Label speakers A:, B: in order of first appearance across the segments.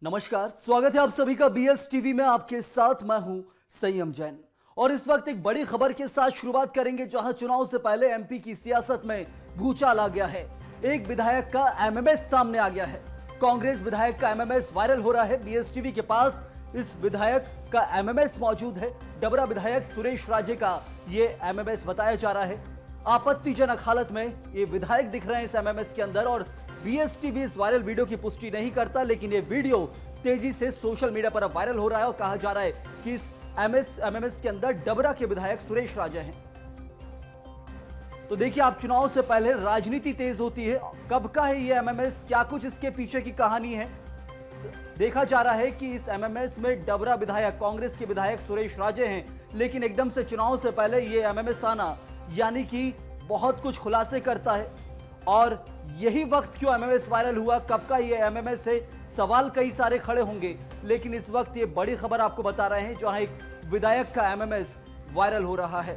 A: नमस्कार, स्वागत है आप सभी का बीएस टीवी में। आपके साथ मैं हूं संयम जैन और इस वक्त एक बड़ी खबर के साथ शुरुआत करेंगे, जहां चुनाव से पहले एमपी की सियासत में भूचाल आ गया है। एक विधायक का एमएमएस सामने आ गया है। कांग्रेस विधायक का एमएमएस वायरल हो रहा है। बीएस टीवी के पास इस विधायक का एमएमएस मौजूद है। डबरा विधायक सुरेश राजे का ये एमएमएस बताया जा रहा है। आपत्तिजनक हालत में ये विधायक दिख रहे हैं इस एमएमएस के अंदर और बीएस टीवी इस वायरल वीडियो की पुष्टि नहीं करता, लेकिन ये वीडियो तेजी से सोशल मीडिया पर अब वायरल हो रहा है और कहा जा रहा है कि इस एमएमएस के अंदर डबरा के विधायक सुरेश राजे हैं। तो देखिए, आप चुनाव से पहले राजनीति तेज होती है। कब का है ये एमएमएस, क्या कुछ इसके पीछे की कहानी है? देखा जा रहा है कि इस एमएमएस में डबरा विधायक, कांग्रेस के विधायक सुरेश राजे हैं, लेकिन एकदम से चुनाव से पहले ये एमएमएस आना यानी कि बहुत कुछ खुलासे करता है। और यही वक्त क्यों एमएमएस वायरल हुआ, कब का ये एमएमएस है, सवाल कई सारे खड़े होंगे, लेकिन इस वक्त ये बड़ी खबर आपको बता रहे हैं, जहां एक विधायक का एमएमएस वायरल हो रहा है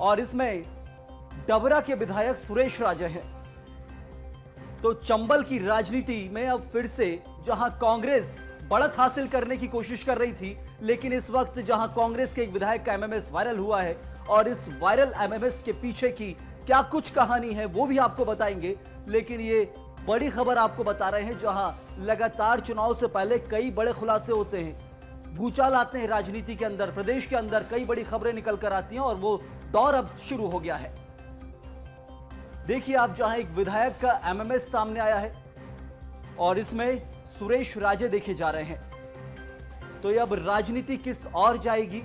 A: और इसमें डबरा के विधायक सुरेश राजे हैं। तो चंबल की राजनीति में अब फिर से जहां कांग्रेस बढ़त हासिल करने की कोशिश कर रही थी, लेकिन इस वक्त जहां कांग्रेस के एक विधायक का एमएमएस वायरल हुआ है और इस वायरल एमएमएस के पीछे की क्या कुछ कहानी है वो भी आपको बताएंगे। लेकिन ये बड़ी खबर आपको बता रहे हैं, जहां लगातार चुनाव से पहले कई बड़े खुलासे होते हैं, भूचाल आते हैं राजनीति के अंदर, प्रदेश के अंदर कई बड़ी खबरें निकल कर आती हैं और वो दौर अब शुरू हो गया है। देखिए आप, जहां एक विधायक का एमएमएस सामने आया है और इसमें सुरेश राजे देखे जा रहे हैं। तो ये अब राजनीति किस ओर जाएगी,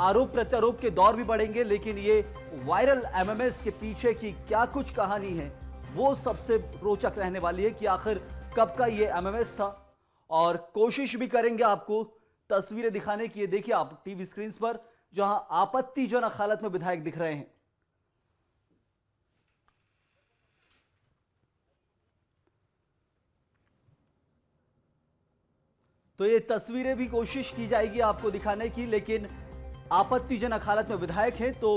A: आरोप प्रत्यारोप के दौर भी बढ़ेंगे, लेकिन ये वायरल एमएमएस के पीछे की क्या कुछ कहानी है वो सबसे रोचक रहने वाली है कि आखिर कब का ये एमएमएस था। और कोशिश भी करेंगे आपको तस्वीरें दिखाने की। देखिए आप टीवी स्क्रीन पर, जहां आपत्तिजनक हालत में विधायक दिख रहे हैं। तो ये तस्वीरें भी कोशिश की जाएगी आपको दिखाने की, लेकिन आपत्तिजनक हालत में विधायक हैं तो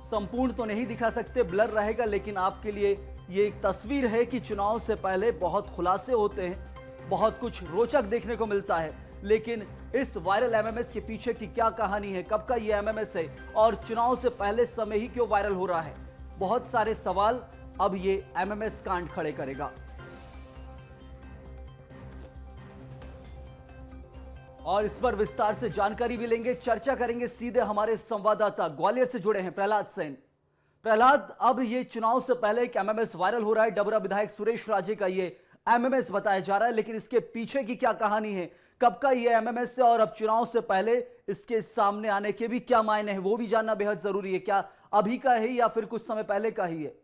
A: संपूर्ण तो नहीं दिखा सकते, ब्लर रहेगा। लेकिन आपके लिए ये एक तस्वीर है कि चुनाव से पहले बहुत खुलासे होते हैं, बहुत कुछ रोचक देखने को मिलता है, लेकिन इस वायरल एमएमएस के पीछे की क्या कहानी है, कब का ये एमएमएस है और चुनाव से पहले समय ही क्यों वायरल हो रहा है, बहुत सारे सवाल अब ये एमएमएस कांड खड़े करेगा। और इस पर विस्तार से जानकारी भी लेंगे, चर्चा करेंगे। सीधे हमारे संवाददाता ग्वालियर से जुड़े हैं प्रहलाद सेन। प्रहलाद, अब ये चुनाव से पहले एक एमएमएस वायरल हो रहा है, डबरा विधायक सुरेश राजे का ये एमएमएस बताया जा रहा है, लेकिन इसके पीछे की क्या कहानी है, कब का ये एमएमएस है और अब चुनाव से पहले इसके सामने आने के भी क्या मायने हैं, वो भी जानना बेहद जरूरी है। क्या अभी का है या फिर कुछ समय पहले का ही है?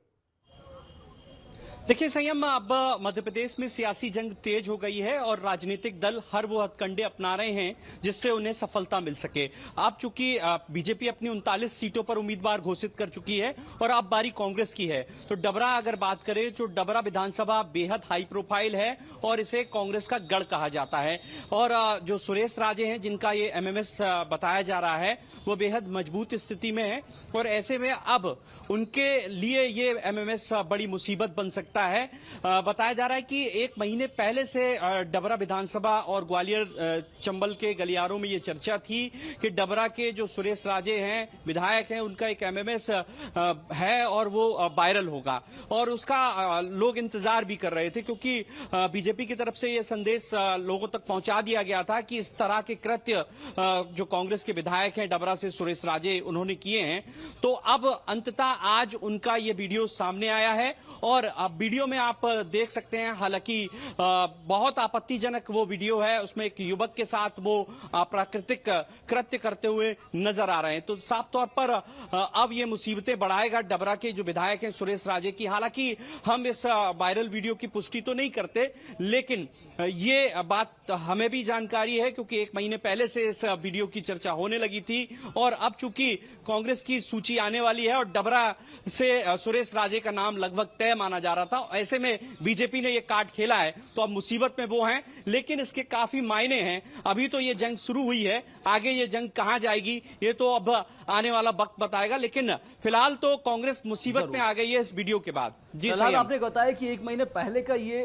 B: देखिए संयम, अब मध्य प्रदेश में सियासी जंग तेज हो गई है और राजनीतिक दल हर वो हथकंडे अपना रहे हैं जिससे उन्हें सफलता मिल सके। अब चूंकि बीजेपी अपनी 39 सीटों पर उम्मीदवार घोषित कर चुकी है और अब बारी कांग्रेस की है। तो डबरा अगर बात करें तो डबरा विधानसभा बेहद हाई प्रोफाइल है और इसे कांग्रेस का गढ़ कहा जाता है। और जो सुरेश राजे हैं, जिनका ये एमएमएस बताया जा रहा है, वो बेहद मजबूत स्थिति में है और ऐसे में अब उनके लिए ये एमएमएस बड़ी मुसीबत बन सकती है। बताया जा रहा है कि एक महीने पहले से डबरा विधानसभा और ग्वालियर चंबल के गलियारों में यह चर्चा थी कि डबरा के जो सुरेश राजे हैं, विधायक हैं, उनका एक एमएमएस है और वो वायरल होगा और उसका लोग इंतजार भी कर रहे थे, क्योंकि बीजेपी की तरफ से यह संदेश लोगों तक पहुंचा दिया गया था कि इस तरह के कृत्य जो कांग्रेस के विधायक हैं डबरा से सुरेश राजे, उन्होंने किए हैं। तो अब अंततः आज उनका यह वीडियो सामने आया है और वीडियो में आप देख सकते हैं, हालांकि बहुत आपत्तिजनक वो वीडियो है, उसमें एक युवक के साथ वो प्राकृतिक कृत्य करते हुए नजर आ रहे हैं। तो साफ तौर पर अब ये मुसीबतें बढ़ाएगा डबरा के जो विधायक हैं सुरेश राजे की। हालांकि हम इस वायरल वीडियो की पुष्टि तो नहीं करते, लेकिन ये बात हमें भी जानकारी है क्योंकि एक महीने पहले से इस वीडियो की चर्चा होने लगी थी और अब चूंकि कांग्रेस की सूची आने वाली है और डबरा से सुरेश राजे का नाम लगभग तय माना जा रहा था, ऐसे में बीजेपी ने ये कार्ड खेला है तो अब मुसीबत में वो हैं, लेकिन इसके काफी मायने हैं। अभी तो ये जंग शुरू हुई है, आगे ये जंग कहां जाएगी ये तो अब आने वाला वक्त बताएगा, लेकिन फिलहाल तो कांग्रेस मुसीबत में आ गई है इस वीडियो के बाद। जी
A: आपने बताया कि एक महीने पहले का ये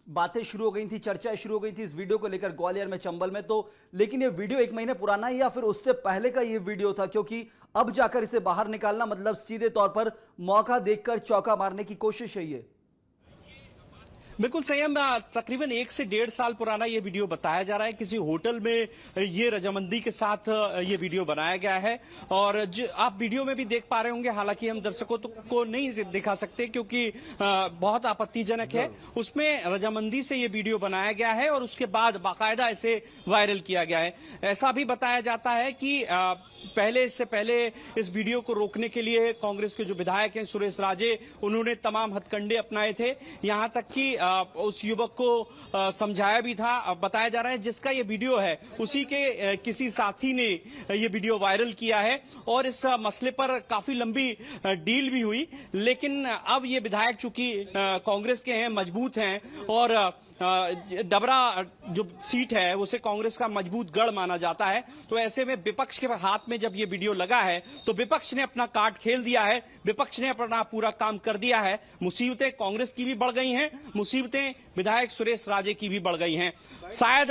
A: बातें शुरू हो गई थी, चर्चा शुरू हो गई थी इस वीडियो को लेकर ग्वालियर में, चंबल में, तो लेकिन ये वीडियो 1 महीने पुराना है या फिर उससे पहले का ये वीडियो था? क्योंकि अब जाकर इसे बाहर निकालना मतलब सीधे तौर पर मौका देखकर चौका मारने की कोशिश है ये।
B: बिल्कुल संयम, तकरीबन 1 से 1.5 साल पुराना ये वीडियो बताया जा रहा है। किसी होटल में ये रजामंदी के साथ ये वीडियो बनाया गया है और आप वीडियो में भी देख पा रहे होंगे, हालांकि हम दर्शकों को नहीं दिखा सकते क्योंकि बहुत आपत्तिजनक है। उसमें रजामंदी से ये वीडियो बनाया गया है और उसके बाद बाकायदा इसे वायरल किया गया है। ऐसा भी बताया जाता है कि इससे पहले इस वीडियो को रोकने के लिए कांग्रेस के जो विधायक हैं सुरेश राजे, उन्होंने तमाम हथकंडे अपनाए थे। यहां तक कि उस युवक को समझाया भी था। बताया जा रहा है जिसका ये वीडियो है उसी के किसी साथी ने ये वीडियो वायरल किया है और इस मसले पर काफी लंबी डील भी हुई। लेकिन अब ये विधायक चूंकि कांग्रेस के हैं, मजबूत हैं और डबरा जो सीट है उसे कांग्रेस का मजबूत गढ़ माना जाता है, तो ऐसे में विपक्ष के हाथ में जब ये वीडियो लगा है तो विपक्ष ने अपना कार्ड खेल दिया है, विपक्ष ने अपना पूरा काम कर दिया है। मुसीबतें कांग्रेस की भी बढ़ गई हैं, मुसीबतें विधायक सुरेश राजे की भी बढ़ गई हैं। शायद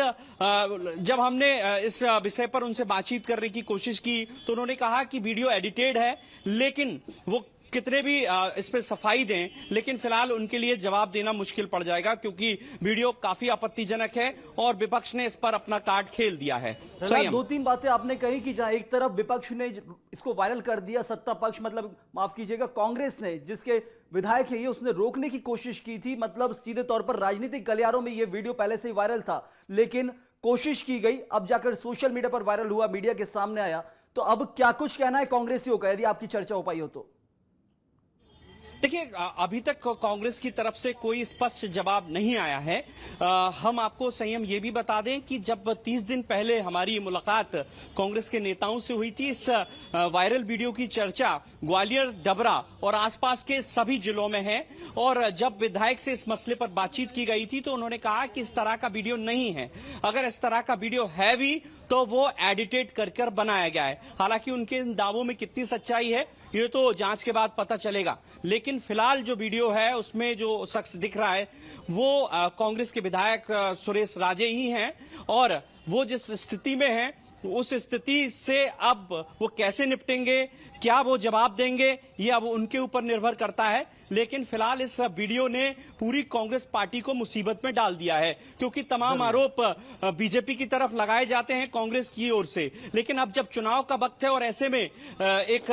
B: जब हमने इस विषय पर उनसे बातचीत करने की कोशिश की तो उन्होंने कहा कि वीडियो एडिटेड है, लेकिन वो कितने भी इस पे सफाई दें, लेकिन फिलहाल उनके लिए जवाब देना मुश्किल पड़ जाएगा क्योंकि वीडियो काफी आपत्तिजनक है और विपक्ष ने इस पर अपना कार्ड खेल दिया है।
A: 2-3 बातें आपने कही कि जहां एक तरफ विपक्ष ने इसको वायरल कर दिया, सत्ता पक्ष मतलब माफ कीजिएगा कांग्रेस ने, जिसके विधायक है ये, उसने रोकने की कोशिश की थी। मतलब सीधे तौर पर राजनीतिक गलियारों में ये वीडियो पहले से ही वायरल था, लेकिन कोशिश की गई, अब जाकर सोशल मीडिया पर वायरल हुआ, मीडिया के सामने आया। तो अब क्या कुछ कहना है कांग्रेसियों का, यदि आपकी चर्चा हो पाई हो तो?
B: देखिए, अभी तक कांग्रेस की तरफ से कोई स्पष्ट जवाब नहीं आया है। हम आपको संयम ये भी बता दें कि जब 30 दिन पहले हमारी मुलाकात कांग्रेस के नेताओं से हुई थी, इस वायरल वीडियो की चर्चा ग्वालियर, डबरा और आसपास के सभी जिलों में है और जब विधायक से इस मसले पर बातचीत की गई थी तो उन्होंने कहा कि इस तरह का वीडियो नहीं है, अगर इस तरह का वीडियो है भी तो वो एडिटेड कर बनाया गया है। हालांकि उनके इन दावों में कितनी सच्चाई है ये तो जांच के बाद पता चलेगा, लेकिन फिलहाल जो वीडियो है उसमें जो शख्स दिख रहा है वो कांग्रेस के विधायक सुरेश राजे ही हैं और वो जिस स्थिति में हैं उस स्थिति से अब वो कैसे निपटेंगे, क्या वो जवाब देंगे, ये अब उनके ऊपर निर्भर करता है। लेकिन फिलहाल इस वीडियो ने पूरी कांग्रेस पार्टी को मुसीबत में डाल दिया है क्योंकि तमाम आरोप बीजेपी की तरफ लगाए जाते हैं कांग्रेस की ओर से, लेकिन अब जब चुनाव का वक्त है और ऐसे में एक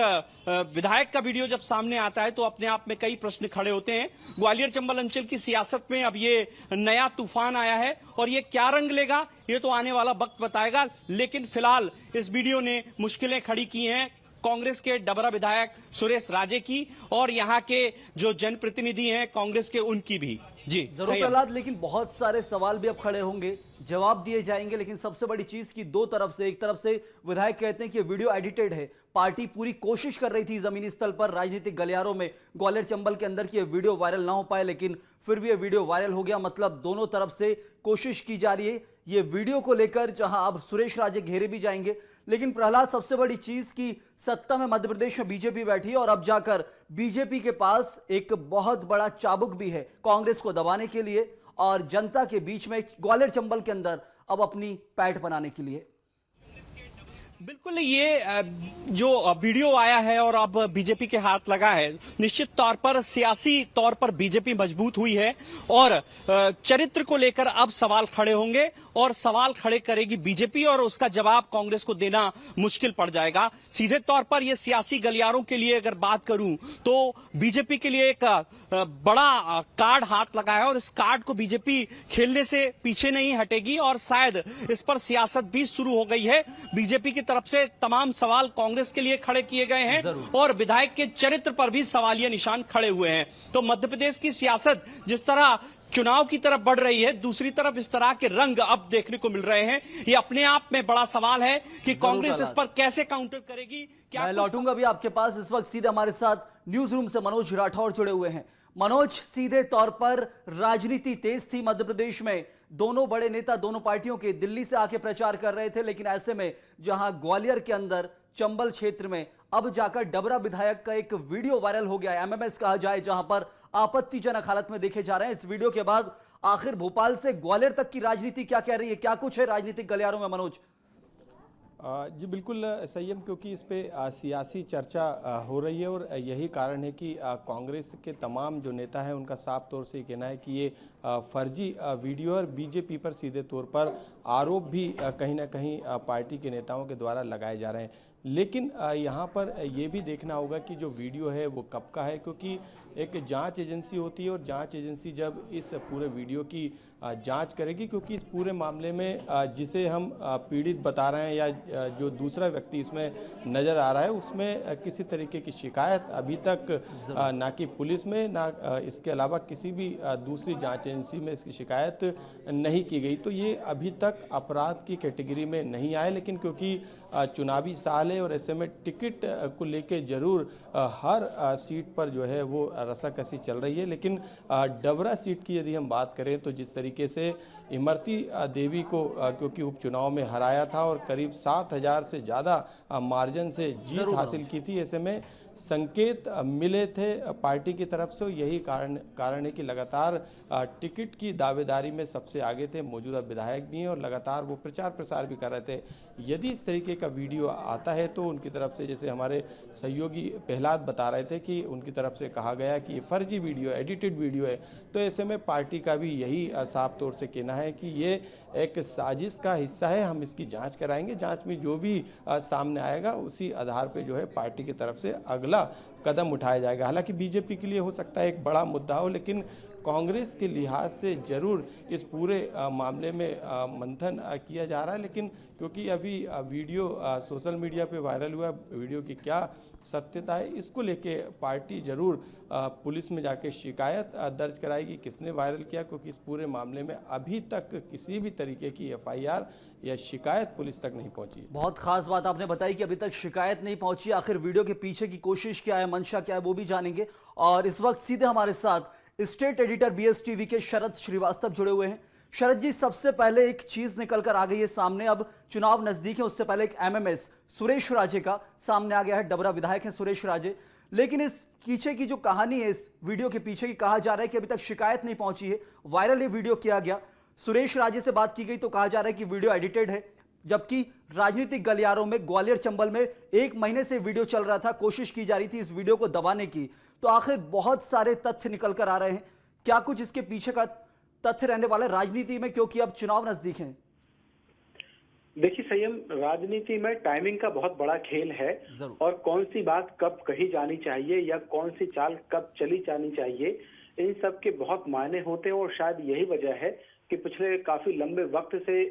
B: विधायक का वीडियो जब सामने आता है तो अपने आप में कई प्रश्न खड़े होते हैं। ग्वालियर चंबल अंचल की सियासत में अब ये नया तूफान आया है और ये क्या रंग लेगा ये तो आने वाला वक्त बताएगा, लेकिन फिलहाल इस वीडियो ने मुश्किलें खड़ी की हैं कांग्रेस के डबरा विधायक सुरेश राजे की और यहाँ के जो जनप्रतिनिधि हैं कांग्रेस के, उनकी भी। जी
A: जरूर प्रहलाद, लेकिन बहुत सारे सवाल भी अब खड़े होंगे, जवाब दिए जाएंगे, लेकिन सबसे बड़ी चीज की दो तरफ से, एक तरफ से विधायक कहते हैं कि वीडियो एडिटेड है, पार्टी पूरी कोशिश कर रही थी जमीनी स्तर पर राजनीतिक गलियारों में ग्वालियर चंबल के अंदर की ये वीडियो वायरल ना हो पाए, लेकिन फिर भी ये वीडियो वायरल हो गया। मतलब दोनों तरफ से कोशिश की जा रही है ये वीडियो को लेकर, जहां अब सुरेश राजे घेरे भी जाएंगे। लेकिन प्रहलाद, सबसे बड़ी चीज की सत्ता में मध्य प्रदेश में बीजेपी बैठी है और अब जाकर बीजेपी के पास एक बहुत बड़ा चाबुक भी है कांग्रेस को दबाने के लिए और जनता के बीच में ग्वालियर चंबल के अंदर अब अपनी पैठ बनाने के लिए।
B: बिल्कुल, ये जो वीडियो आया है और अब बीजेपी के हाथ लगा है, निश्चित तौर पर सियासी तौर पर बीजेपी मजबूत हुई है और चरित्र को लेकर अब सवाल खड़े होंगे और सवाल खड़े करेगी बीजेपी और उसका जवाब कांग्रेस को देना मुश्किल पड़ जाएगा। सीधे तौर पर यह सियासी गलियारों के लिए अगर बात करूं तो बीजेपी के लिए एक बड़ा कार्ड हाथ लगा है और इस कार्ड को बीजेपी खेलने से पीछे नहीं हटेगी और शायद इस पर सियासत भी शुरू हो गई है। बीजेपी की तरफ से तमाम सवाल कांग्रेस के लिए खड़े किए गए हैं और विधायक के चरित्र पर भी सवालिया निशान खड़े हुए हैं। तो मध्य प्रदेश की सियासत जिस तरह चुनाव की तरफ बढ़ रही है, दूसरी तरफ इस तरह के रंग अब देखने को मिल रहे हैं। ये अपने आप में बड़ा सवाल है कि कांग्रेस इस पर कैसे काउंटर करेगी। क्या
A: मैं लौटूंगा भी आपके पास, इस वक्त सीधे हमारे साथ न्यूज रूम से मनोज राठौर जुड़े हुए हैं। मनोज, सीधे तौर पर राजनीति तेज थी मध्य प्रदेश में। दोनों बड़े नेता दोनों पार्टियों के दिल्ली से आके प्रचार कर रहे थे, लेकिन ऐसे में जहां ग्वालियर के अंदर चंबल क्षेत्र में अब जाकर डबरा विधायक का एक वीडियो वायरल हो गया है, एमएमएस कहा जाए, जहां पर आपत्तिजनक हालत में देखे जा रहे हैं। इस वीडियो के बाद आखिर भोपाल से ग्वालियर तक की राजनीति क्या कह रही है, क्या कुछ है राजनीतिक गलियारों में मनोज?
C: जी बिल्कुल संयम, क्योंकि इस पे सियासी चर्चा हो रही है और यही कारण है कि कांग्रेस के तमाम जो नेता हैं उनका साफ तौर से कहना है कि ये फर्जी वीडियो और बीजेपी पर सीधे तौर पर आरोप भी कहीं ना कहीं पार्टी के नेताओं के द्वारा लगाए जा रहे हैं। लेकिन यहाँ पर ये भी देखना होगा कि जो वीडियो है वो कब का है, क्योंकि एक जांच एजेंसी होती है और जांच एजेंसी जब इस पूरे वीडियो की जांच करेगी, क्योंकि इस पूरे मामले में जिसे हम पीड़ित बता रहे हैं या जो दूसरा व्यक्ति इसमें नज़र आ रहा है उसमें किसी तरीके की शिकायत अभी तक ना कि पुलिस में ना इसके अलावा किसी भी दूसरी जांच एजेंसी में इसकी शिकायत नहीं की गई। तो ये अभी तक अपराध की कैटेगरी में नहीं आए, लेकिन क्योंकि चुनावी साल है और ऐसे में टिकट को लेके जरूर हर सीट पर जो है वो रसाकसी चल रही है। लेकिन डबरा सीट की यदि हम बात करें तो जिस तरीके से इमरती देवी को क्योंकि उपचुनाव में हराया था और करीब 7,000 से ज़्यादा मार्जिन से जीत हासिल की थी, ऐसे में संकेत मिले थे पार्टी की तरफ से। यही कारण है कि लगातार टिकट की दावेदारी में सबसे आगे थे मौजूदा विधायक भी हैं और लगातार वो प्रचार प्रसार भी कर रहे थे। यदि इस तरीके का वीडियो आता है तो उनकी तरफ से, जैसे हमारे सहयोगी प्रहलाद बता रहे थे कि उनकी तरफ से कहा गया कि ये फर्जी वीडियो, एडिटेड वीडियो है, तो ऐसे में पार्टी का भी यही साफ तौर से कहना है कि ये एक साजिश का हिस्सा है। हम इसकी जांच कराएंगे, जांच में जो भी सामने आएगा उसी आधार पे जो है पार्टी की तरफ से अगला कदम उठाया जाएगा। हालांकि बीजेपी के लिए हो सकता है एक बड़ा मुद्दा हो, लेकिन कांग्रेस के लिहाज से जरूर इस पूरे मामले में मंथन किया जा रहा है। लेकिन क्योंकि अभी वीडियो सोशल मीडिया पे वायरल हुआ, वीडियो की क्या सत्यता है इसको लेके पार्टी जरूर पुलिस में जाके शिकायत दर्ज कराएगी किसने वायरल किया, क्योंकि इस पूरे मामले में अभी तक किसी भी तरीके की एफआईआर या शिकायत पुलिस तक नहीं पहुंची।
A: बहुत खास बात आपने बताई कि अभी तक शिकायत नहीं पहुंची। आखिर वीडियो के पीछे की कोशिश क्या है, मंशा क्या है, वो भी जानेंगे। और इस वक्त सीधे हमारे साथ स्टेट एडिटर बीएस टीवी के शरद श्रीवास्तव जुड़े हुए हैं। शरद जी, सबसे पहले एक चीज निकल कर आ गई है सामने, अब चुनाव नजदीक है, उससे पहले एक एमएमएस सुरेश राजे का सामने आ गया है। डबरा विधायक है सुरेश राजे, लेकिन इस पीछे की जो कहानी है, इस वीडियो के पीछे की, कहा जा रहा है कि अभी तक शिकायत नहीं पहुंची है, वायरल ये वीडियो किया गया। सुरेश राजे से बात की गई तो कहा जा रहा है कि वीडियो एडिटेड है, जबकि राजनीतिक गलियारों में ग्वालियर चंबल में 1 महीने से वीडियो चल रहा था, कोशिश की जा रही थी इस वीडियो को दबाने की। तो आखिर बहुत सारे तथ्य निकल कर आ रहे हैं, क्या कुछ इसके पीछे का तथ्य रहने वाला है राजनीति में, क्योंकि अब चुनाव नजदीक हैं?
D: देखिए संयम, राजनीति में टाइमिंग का बहुत बड़ा खेल है और कौन सी बात कब कही जानी चाहिए या कौन सी चाल कब चली जानी चाहिए, इन सब के बहुत मायने होते हैं। और शायद यही वजह है कि पिछले काफी लंबे वक्त से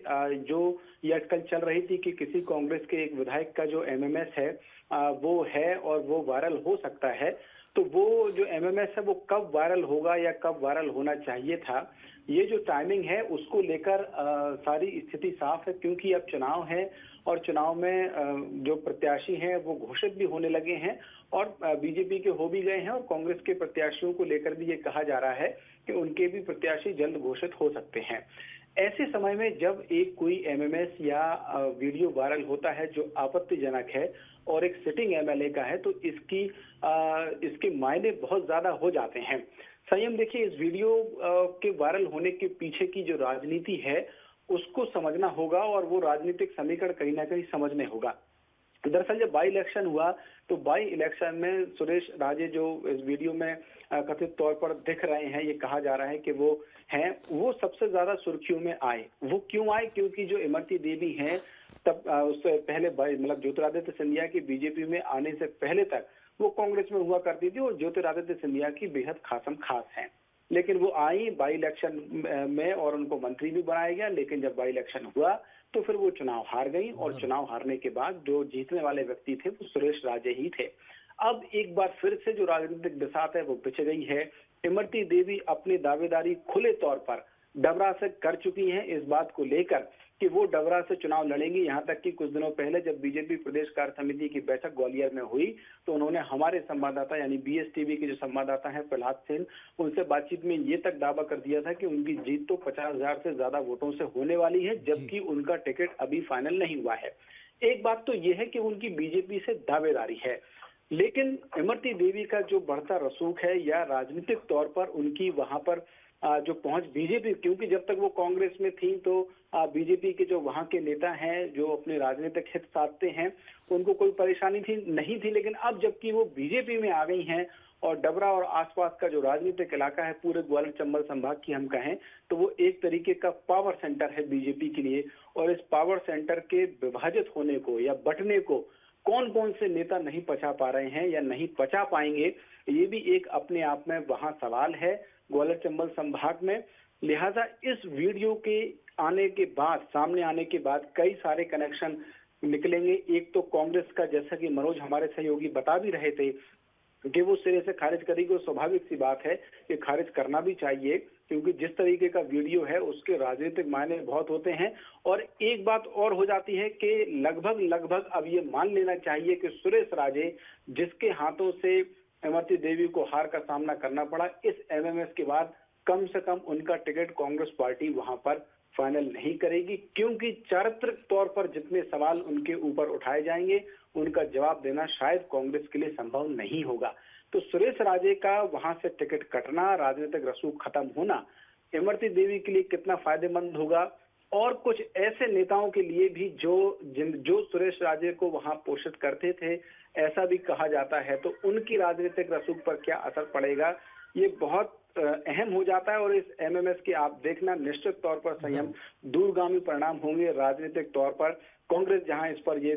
D: जो ये अटकल चल रही थी कि किसी कांग्रेस के एक विधायक का जो एमएमएस है वो है और वो वायरल हो सकता है, तो वो जो एमएमएस है वो कब वायरल होगा या कब वायरल होना चाहिए था, ये जो टाइमिंग है उसको लेकर सारी स्थिति साफ है। क्योंकि अब चुनाव है और चुनाव में जो प्रत्याशी हैं वो घोषित भी होने लगे हैं और बीजेपी के हो भी गए हैं और कांग्रेस के प्रत्याशियों को लेकर भी ये कहा जा रहा है कि उनके भी प्रत्याशी जल्द घोषित हो सकते हैं। ऐसे समय में जब एक कोई एमएमएस या वीडियो वायरल होता है जो आपत्तिजनक है और एक सिटिंग एमएलए का है, तो इसके मायने बहुत ज्यादा हो जाते हैं। संयम, देखिए, इस वीडियो के वायरल होने के पीछे की जो राजनीति है उसको समझना होगा और वो राजनीतिक समीकरण कहीं ना कहीं समझने होगा। दरअसल जब बाई इलेक्शन हुआ तो बाई इलेक्शन में सुरेश राजे जो इस वीडियो में कथित तौर पर दिख रहे हैं, ये कहा जा रहा है कि वो हैं, वो सबसे ज्यादा सुर्खियों में आए। वो क्यों आए? क्योंकि जो इमरती देवी हैं तब उससे पहले मतलब ज्योतिरादित्य सिंधिया की बीजेपी में आने से पहले तक वो कांग्रेस में हुआ करती थी और ज्योतिरादित्य सिंधिया की बेहद खासम खास हैं। लेकिन वो आई बाई इलेक्शन में और उनको मंत्री भी बनाया गया, लेकिन जब बाई इलेक्शन हुआ तो फिर वो चुनाव हार गई और चुनाव हारने के बाद जो जीतने वाले व्यक्ति थे वो सुरेश राजे ही थे। अब एक बार फिर से जो राजनीतिक बिसात है वो बिछ गई है। इमरती देवी अपनी दावेदारी खुले तौर पर डबरा से कर चुकी हैं इस बात को लेकर कि वो डबरा से चुनाव लड़ेंगी। यहाँ तक कि कुछ दिनों पहले जब बीजेपी प्रदेश कार्य समिति की बैठक ग्वालियर में हुई तो उन्होंने हमारे संवाददाता यानी बीएसटीवी के जो संवाददाता हैं प्रहलाद सेन, उनसे बातचीत में ये तक दावा कर दिया था कि उनकी जीत तो 50,000 से ज्यादा वोटों से होने वाली है, जबकि उनका टिकट अभी फाइनल नहीं हुआ है। एक बात तो यह है कि उनकी बीजेपी से दावेदारी है, लेकिन इमरती देवी का जो बढ़ता रसूख है या राजनीतिक तौर पर उनकी वहां पर जो पहुंच बीजेपी, क्योंकि जब तक वो कांग्रेस में थी तो बीजेपी के जो वहां के नेता हैं जो अपने राजनीतिक हित साधते हैं उनको कोई परेशानी नहीं थी, लेकिन अब जबकि वो बीजेपी में आ गई हैं और डबरा और आसपास का जो राजनीतिक इलाका है पूरे ग्वालियर चंबल संभाग की हम कहें तो वो एक तरीके का पावर सेंटर है बीजेपी के लिए, और इस पावर सेंटर के विभाजित होने को या बंटने को कौन कौन से नेता नहीं पचा पा रहे हैं या नहीं पचा पाएंगे, ये भी एक अपने आप में वहां सवाल है ग्वालियर चंबल संभाग में। लिहाजा इस वीडियो के आने के बाद, सामने आने के बाद कई सारे कनेक्शन निकलेंगे। एक तो कांग्रेस का, जैसा कि मनोज हमारे सहयोगी बता भी रहे थे कि वो सिरे से खारिज करेगी, और स्वाभाविक सी बात है कि खारिज करना भी चाहिए क्योंकि जिस तरीके का वीडियो है उसके राजनीतिक मायने बहुत होते हैं। और एक बात और हो जाती है कि लगभग अब ये मान लेना चाहिए कि सुरेश राजे, जिसके हाथों से इमरती देवी को हार का सामना करना पड़ा, इस एमएमएस के बाद कम से कम उनका टिकट कांग्रेस पार्टी वहां पर फाइनल नहीं करेगी, क्योंकि चारित्रिक तौर पर जितने सवाल उनके ऊपर उठाए जाएंगे उनका जवाब देना शायद कांग्रेस के लिए संभव नहीं होगा। तो सुरेश राजे का वहां से टिकट कटना, राजनीतिक रसूख खत्म होना इमरती देवी के लिए कितना फायदेमंद होगा, और कुछ ऐसे नेताओं के लिए भी जो सुरेश राजे को वहां पोषित करते थे, ऐसा भी कहा जाता है, तो उनकी राजनीतिक रसूख पर क्या असर पड़ेगा, ये बहुत अहम हो जाता है। और इस एमएमएस के आप देखना निश्चित तौर पर संयम दूरगामी परिणाम होंगे राजनीतिक तौर पर। कांग्रेस जहां इस पर ये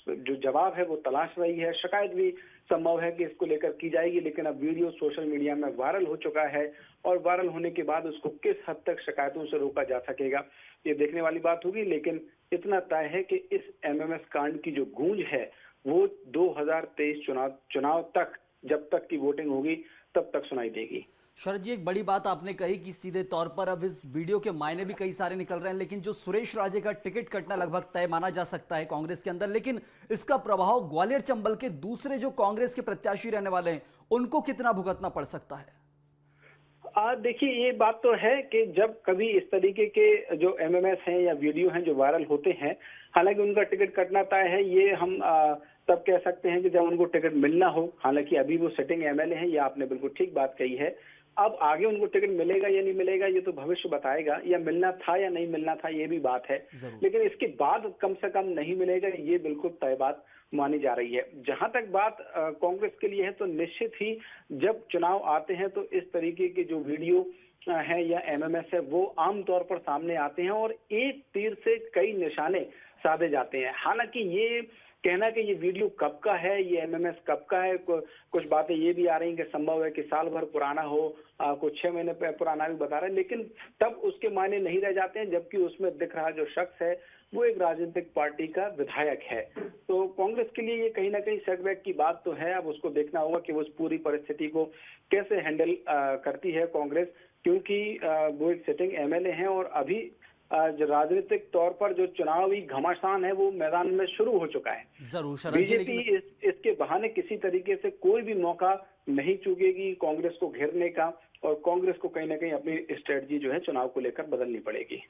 D: जो जवाब है वो तलाश रही है, शिकायत भी संभव है कि इसको लेकर की जाएगी, लेकिन अब वीडियो सोशल मीडिया में वायरल हो चुका है और वायरल होने के बाद उसको किस हद तक शिकायतों से रोका जा सकेगा ये देखने वाली बात होगी। लेकिन इतना तय है कि इस एमएमएस कांड की जो गूंज है वो 2023 चुनाव तक, जब तक की वोटिंग होगी तब तक सुनाई देगी।
A: शरद जी, एक बड़ी बात आपने कही कि सीधे तौर पर अब इस वीडियो के मायने भी कई सारे निकल रहे हैं, लेकिन जो सुरेश राजे का टिकट कटना लगभग तय माना जा सकता है कांग्रेस के अंदर, लेकिन इसका प्रभाव ग्वालियर चंबल के दूसरे जो कांग्रेस के प्रत्याशी रहने वाले हैं उनको कितना भुगतना पड़ सकता है?
D: देखिए, ये बात तो है कि जब कभी इस तरीके के जो एमएमएस हैं या वीडियो हैं जो वायरल होते हैं, हालांकि उनका टिकट कटना तय है, ये हम तब कह सकते हैं कि जब उनको टिकट मिलना हो। हालांकि अभी वो सिटिंग एमएलए हैं, ये आपने बिल्कुल ठीक बात कही है। अब आगे उनको टिकट मिलेगा या नहीं मिलेगा ये तो भविष्य बताएगा, या मिलना था या नहीं मिलना था ये भी बात है, लेकिन इसके बाद कम से कम नहीं मिलेगा ये बिल्कुल तय बात मानी जा रही है। जहां तक बात कांग्रेस के लिए है तो निश्चित ही जब चुनाव आते हैं तो इस तरीके के जो वीडियो है या एमएमएस है वो आमतौर पर सामने आते हैं और एक तीर से कई निशाने साधे जाते हैं। हालांकि ये कहना कि ये वीडियो कब का है, ये एमएमएस कब का है, कुछ बातें ये भी आ रही हैं कि संभव है कि साल भर पुराना हो, कुछ 6 महीने पुराना भी बता रहे हैं, लेकिन तब उसके मायने नहीं रह जाते हैं, जबकि उसमें दिख रहा जो शख्स है वो एक राजनीतिक पार्टी का विधायक है। तो कांग्रेस के लिए ये कहीं ना कहीं सेटबैक की बात तो है। अब उसको देखना होगा कि वो उस पूरी परिस्थिति को कैसे हैंडल करती है कांग्रेस, क्योंकि वो एक सिटिंग एमएलए हैं और अभी जो राजनीतिक तौर पर जो चुनावी घमासान है वो मैदान में शुरू हो चुका है।
A: जरूर
D: बीजेपी इसके बहाने किसी तरीके से कोई भी मौका नहीं चूकेगी कांग्रेस को घेरने का, और कांग्रेस को कहीं ना कहीं अपनी स्ट्रेटजी जो है चुनाव को लेकर बदलनी पड़ेगी।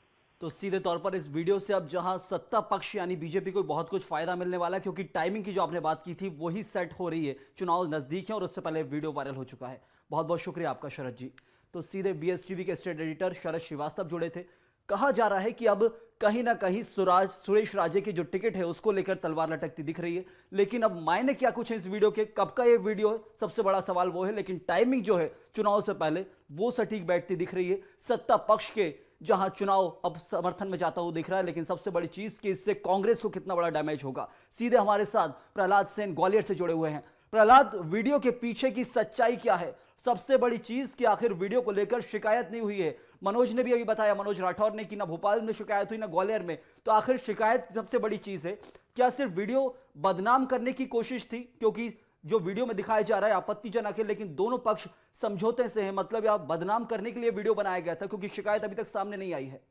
A: तो सीधे तौर पर इस वीडियो से अब जहां सत्ता पक्ष यानी बीजेपी को बहुत कुछ फायदा मिलने वाला है, क्योंकि टाइमिंग की जो आपने बात की थी वही सेट हो रही है, चुनाव नजदीक है और उससे पहले वीडियो वायरल हो चुका है। बहुत बहुत शुक्रिया आपका शरद जी। तो सीधे बीएसटीवी के स्टेट एडिटर शरद श्रीवास्तव जुड़े थे। कहा जा रहा है कि अब कहीं ना कहीं सुरेश राजे की जो टिकट है उसको लेकर तलवार लटकती दिख रही है, लेकिन अब मायने क्या कुछ है इस वीडियो के, कब का ये वीडियो है, सबसे बड़ा सवाल वो है। लेकिन टाइमिंग जो है चुनाव से पहले वो सटीक बैठती दिख रही है सत्ता पक्ष के, जहां चुनाव अब समर्थन में जाता हुआ दिख रहा है। लेकिन सबसे बड़ी चीज कि इससे कांग्रेस को कितना बड़ा डैमेज होगा। सीधे हमारे साथ प्रहलाद सेन ग्वालियर से जुड़े हुए हैं। प्रहलाद, वीडियो के पीछे की सच्चाई क्या है? सबसे बड़ी चीज कि आखिर वीडियो को लेकर शिकायत नहीं हुई है। मनोज ने भी अभी बताया, मनोज राठौर ने, कि ना भोपाल में शिकायत हुई ना ग्वालियर में, तो आखिर शिकायत सबसे बड़ी चीज है। क्या सिर्फ वीडियो बदनाम करने की कोशिश थी? क्योंकि जो वीडियो में दिखाया जा रहा है आपत्तिजनक है, लेकिन दोनों पक्ष समझौते से हैं, मतलब या बदनाम करने के लिए वीडियो बनाया गया था, क्योंकि शिकायत अभी तक सामने नहीं आई है।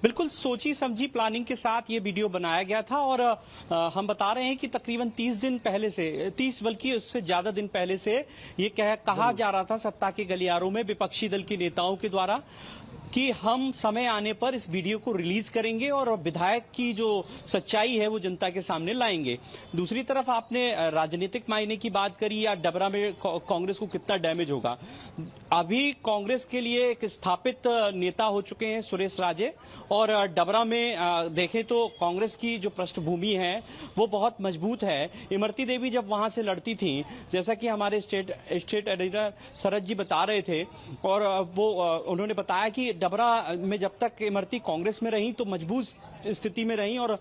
B: बिल्कुल सोची समझी प्लानिंग के साथ ये वीडियो बनाया गया था और हम बता रहे हैं कि तकरीबन 30 दिन पहले से, 30 बल्कि उससे ज्यादा दिन पहले से ये कहा जा रहा था सत्ता के गलियारों में विपक्षी दल के नेताओं के द्वारा कि हम समय आने पर इस वीडियो को रिलीज करेंगे और विधायक की जो सच्चाई है वो जनता के सामने लाएंगे। दूसरी तरफ आपने राजनीतिक मायने की बात करी या डबरा में कांग्रेस को कितना डैमेज होगा। अभी कांग्रेस के लिए एक स्थापित नेता हो चुके हैं सुरेश राजे, और डबरा में देखें तो कांग्रेस की जो पृष्ठभूमि है वो बहुत मजबूत है। इमरती देवी जब वहां से लड़ती थी, जैसा कि हमारे स्टेट एडिटर शरद जी बता रहे थे, और वो उन्होंने बताया कि डबरा में जब तक इमरती कांग्रेस में रही तो मजबूत स्थिति में रही और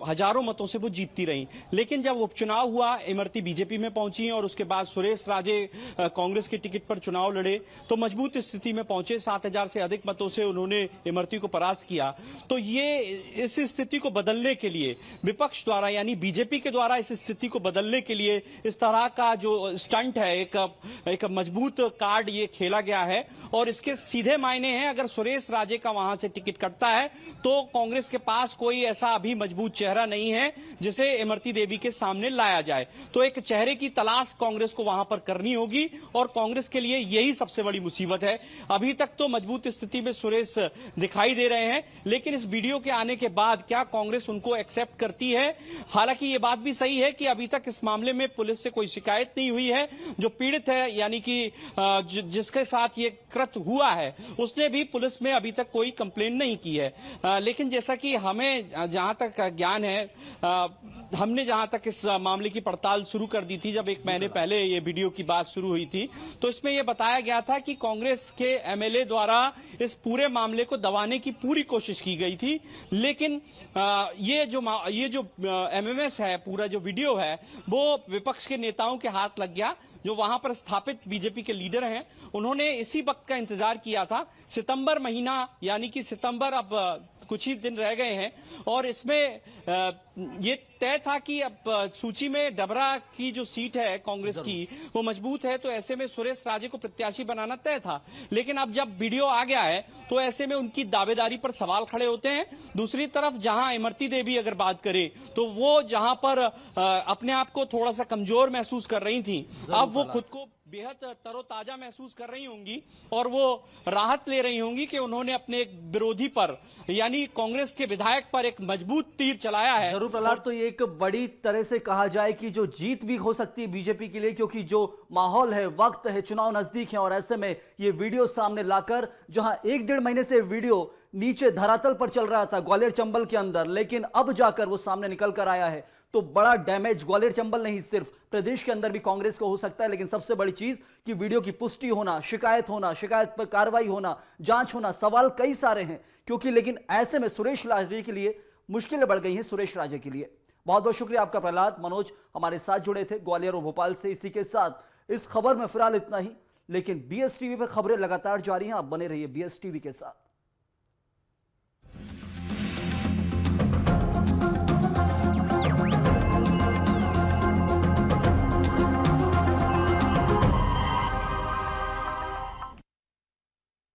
B: हजारों मतों से वो जीतती रही। लेकिन जब उपचुनाव हुआ, इमरती बीजेपी में पहुंची और उसके बाद सुरेश राजे कांग्रेस के टिकट पर चुनाव लड़े तो मजबूत स्थिति में पहुंचे। 7,000 से अधिक मतों से उन्होंने इमरती को परास्त किया। तो ये इस स्थिति को बदलने के लिए विपक्ष द्वारा यानी बीजेपी के द्वारा इस स्थिति को बदलने के लिए इस तरह का जो स्टंट है, एक मजबूत कार्ड ये खेला गया है। और इसके सीधे मायने हैं, अगर सुरेश राजे का वहां से टिकट कटता है तो कांग्रेस के पास कोई ऐसा अभी मजबूत चेहरा नहीं है जिसे इमरती देवी के सामने लाया जाए। तो एक चेहरे की तलाश कांग्रेस को वहां पर करनी होगी और कांग्रेस के लिए यही सबसे बड़ी मुसीबत है। अभी तक तो मजबूत स्थिति में सुरेश दिखाई दे रहे हैं, लेकिन इस वीडियो के आने के बाद क्या कांग्रेस उनको एक्सेप्ट करती है? हालांकि ये बात भी सही है कि अभी तक इस मामले में पुलिस से कोई शिकायत नहीं हुई है। जो पीड़ित है यानी कि जिसके साथ ये कृत्य हुआ है उसने भी पुलिस में अभी तक कोई कंप्लेंट नहीं की है। लेकिन जैसा कि हमें जहां तक ज्ञान है, हमने जहां तक इस मामले की पड़ताल शुरू कर दी थी, जब 1 महीने पहले ये वीडियो की बात शुरू हुई थी, तो इसमें यह बताया गया था कि कांग्रेस के एमएलए द्वारा इस पूरे मामले को दबाने की पूरी कोशिश की गई थी। लेकिन ये जो एमएमएस है, पूरा जो वीडियो है, वो विपक्ष के नेताओं के हाथ लग गया। जो वहां पर स्थापित बीजेपी के लीडर हैं, उन्होंने इसी वक्त का इंतजार किया था। सितंबर महीना यानी कि सितंबर अब कुछ ही दिन रह गए हैं और इसमें ये तय था कि अब सूची में डबरा की जो सीट है कांग्रेस की वो मजबूत है, तो ऐसे में सुरेश राजे को प्रत्याशी बनाना तय था। लेकिन अब जब वीडियो आ गया है तो ऐसे में उनकी दावेदारी पर सवाल खड़े होते हैं। दूसरी तरफ जहां इमरती देवी अगर बात करें तो वो जहां पर अपने आप को थोड़ा सा कमजोर महसूस कर रही थी, अब वो खुद को बेहद तरोताजा महसूस कर रही होंगी और वो राहत ले रही होंगी कि उन्होंने अपने एक विरोधी पर यानी कांग्रेस के विधायक पर एक मजबूत तीर चलाया है।
A: जरूर प्रहलाद, तो ये एक बड़ी तरह से कहा जाए कि जो जीत भी हो सकती है बीजेपी के लिए, क्योंकि जो माहौल है, वक्त है, चुनाव नजदीक है और ऐसे में ये वीडियो सामने लाकर, जहां 1-1.5 महीने से वीडियो नीचे धरातल पर चल रहा था ग्वालियर चंबल के अंदर, लेकिन अब जाकर वो सामने निकल कर आया है, तो बड़ा डैमेज ग्वालियर चंबल नहीं सिर्फ प्रदेश के अंदर भी कांग्रेस को हो सकता है। लेकिन सबसे बड़ी चीज कि वीडियो की पुष्टि होना, शिकायत पर कार्रवाई होना, जांच होना, सवाल कई सारे हैं, क्योंकि लेकिन ऐसे में सुरेश राजे के लिए मुश्किलें बढ़ गई हैं। सुरेश राजे के लिए बहुत बहुत शुक्रिया आपका प्रहलाद। मनोज हमारे साथ जुड़े थे ग्वालियर और भोपाल से। इसी के साथ इस खबर में फिलहाल इतना ही, लेकिन BS टीवी पर खबरें लगातार जारी हैं। आप बने रहिए BS टीवी के साथ।